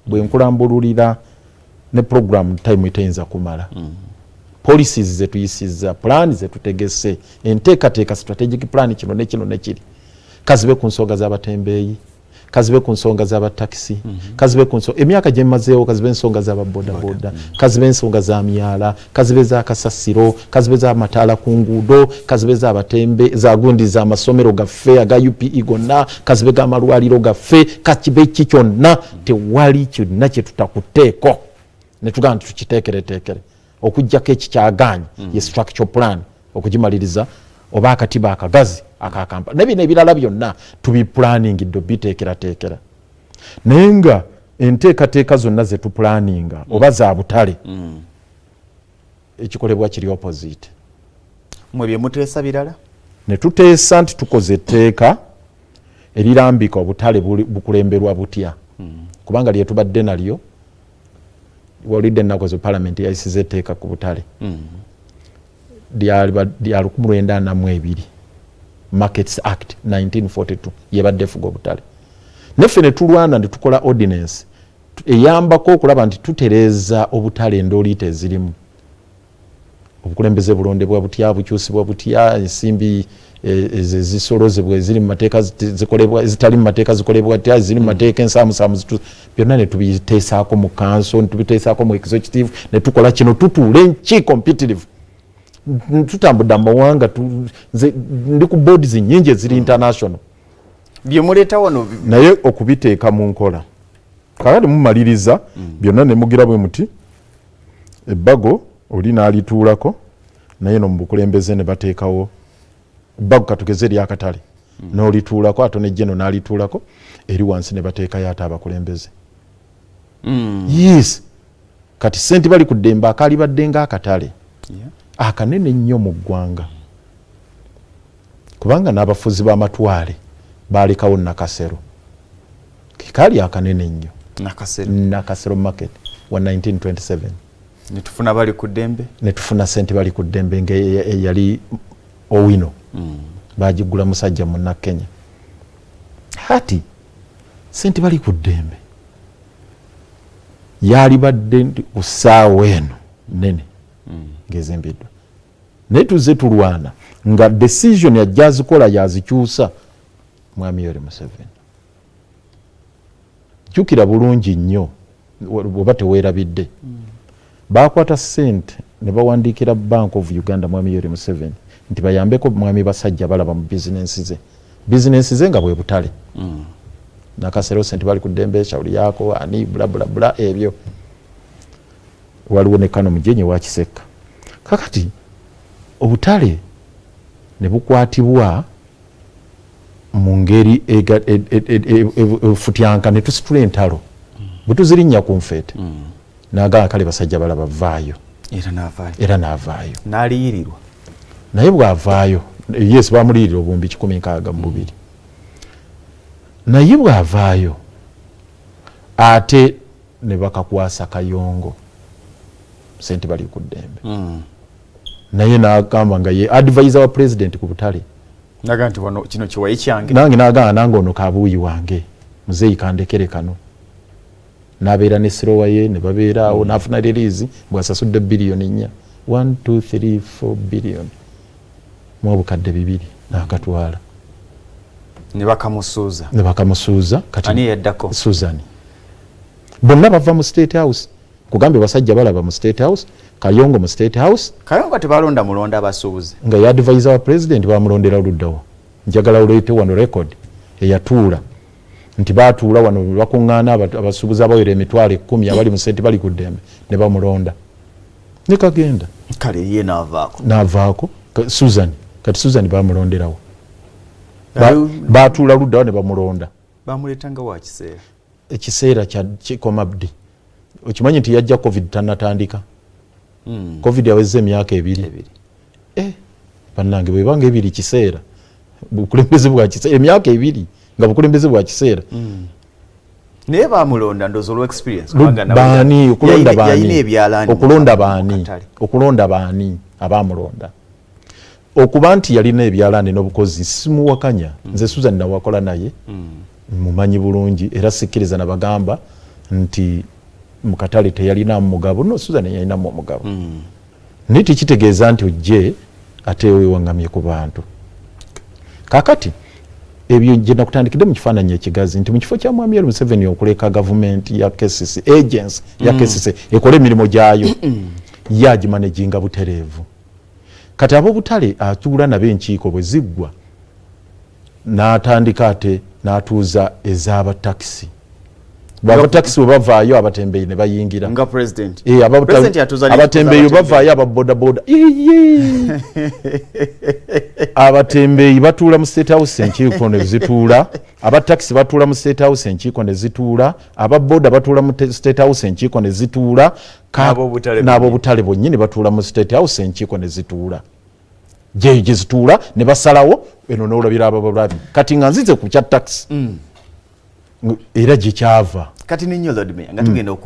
bwe nkulambululira ne program time itayinza kumala. Policies zetuyisiza, plan zetutegese, enteekateeka strategic plan kino ne kino ne kiri. Kazibe ku nsonga z'abatembeeyi, kazibe ku nsonga z'abataxi, kazibe ku nsonga emyaka gye mmazeewo, kazibe ensonga z'ababodaboda, kazibe ensonga za myala, kazibe za kasasiro, kazibe za mataala ku nguudo, kazibe za batembe za gundi za amasomero gaffe aga UPE gonna, kazibe g'amalwaliro gaffe, kakibe ki kyonna tewali kyonna kye tutakuteeko ne tugamba nti tukiteekereteekere okuggyako ekikyagaanyi ye structural plan okugimaliriza oba akatiba akagazi akakampa nebino ebirala byonna tubiplaningidde obiteekerateekera naye nga enteekateeka zonna zetupulaninga oba za butale ekikolebwa kiri opposite. Mwe bye muteesa birala ne tuteesa nti tukoze etteeka erirambika obutale bukulemberwa butya kubanga lye tubadde nalyo walidde ennaku ezo Parliament yayisiza etteeka ku butale lya 1942 Markets Act 1942 yebadde efuga obutale. Neffe ne tulwana ne tukola ordinance eyambako okulaba nti tutereeza obutale endoliite ezirimu. Obukulembeze bulondebwa butya, bukyusibwa butya, ensimbi zisolozebwa eziri mu mateeka zikolebwa, ezitali mu mateeka zikolebwa butya, eziri mu mateeka ensaamusaamu byonna ne tubiteesaako mu council, ne tubiteesaako mu executive, ne tukola kino tutuule enki competitive. Tutambudde amawanga ndi ku boards nnyingi eziri international bye muleeta wano naye okubiteeka mu nkola kakati mumaliriza byonna ne mugira bwe muti ebbago oli n'alituulako naye no mu bukulembeze ne bateekawo ebbago katugeze ery'akatale n'olituulako ate nejjeno n'alituulako eri wansi ne bateekayo ate abakulembeze. Yes kati sente bali ku ddembe akaali badde ng'akatale akanene nnyo mu ggwanga kubanga n'abafuzi b'amatwale baalekawo nakasero kikaali akanene nnyo nakasero market wa 1927 netufuna bali ku ddembe netufuna sente bali ku ddembe yali owino baagigula musajja munna Kenya hati sente bali ku ddembe yali badde ku ssaawa eno nene ngezimbiddwa naye tuzze tulwana nga decision yajja azikola yazikyusa mwami Yoweri Museveni. Jjukira bulungi nnyo oba teweerabidde bakwata sente ne bawandiikira Bank of Uganda mwami Yoweri Museveni nti bayambeko mwami basajja balaba mu bizinensi ze nga bwe butale nakasero sente bali ku ddembe shauri yako ani bla bla bla ebyo waliwo ne Kano Mujenyi wa Kiseka. Kakati obutale ne bukwatibwa mu ngeri futyanka ne tusitula entalo butuzirinya ku nfeete nagaa kale basajja balaba vaayo era n'avaayo n'aliyirirwa naye bw'avaayo yes bamuliyirira obumbi 162 naye bw'avaayo ate ne bakakwasa Kayongo sente bali ku ddembe naye n'agamba nga ye advisor wa president ku butale naga nti wano kino kiwayi kyange nange n'agamba nange ono kabuuyi wange muzeeyi kandekere kano n'abeera ne sirowa ye ne babeeraawo n'afuna release bw'asasudde biliyoni 4 1 2 3 4 biliyoni mu obukadde 2 n'akatwala ne bakamusuuza kati ani yaddako Susan bonna bava mu State House kugambye basajja balaba mu State House Kayongo mu State House Kayongo tebalonda mulonda abasuubuzi nga ya advisor wa president bamulondera luddawo njagala oleete wano record eyatuula nti baatuula wano bakuŋŋaana abasuubuzi abawera emitwalo 10 abali mu sente bali ku ddembe ne bamulonda ne kagenda kale ye n'avaako Susan kati Susan bamulonderawo baatuula luddawo ne bamulonda bamuleetanga wa kiseera ekiseera kya kikomabdi okimanyi nti yajja covid tanatandika covid yaweze emyaka 2 bannange bwebanga 2 kiseera bukulembeze bwa kiseera emyaka 2 nga bukulembeze bwa kiseera naye bamulonda ndozo lo experience bani okulonda baani abamulonda okuba nti yalina ebyalaani n'obukozi simuwakanya nze Susan nawakola naye mumanyi bulungi era sikkiriza nabagamba nti mu katale teyalinamu mugabo no Susan yalinamu omugabo niti kitegeeza nti ojje ate wewaŋŋamye ku bantu kakati ebyo gye nakutandikidde mu kifaananyi ekigazi nti mu kifo kya mwami Museveni okuleka gavumenti ya KCC agency ya KCC ekole emirimu gyayo yagimanaginga butereevu kati ab'obutale atuula nabo enkiiko bwe ziggwa n'atandika ate n'atuuza ez'abatakisi abatakisi bwe bavaayo abatembeeyi ne bayingira nga president abatembeeyi bavaayo ababodaboda abatembeeyi batuula mu State House enkiiko ne zituula abatakisi batuula mu State House enkiiko ne zituula ababoda batuula mu State House enkiiko ne zituula n'ab'obutale bonnyini batuula mu State House enkiiko ne zituula gye zituula ne basalawo eno n'olabira ababalabi kati nga nzize ku kya taxi era gye kyava kati ninyo Loodimmeeya nga tugenda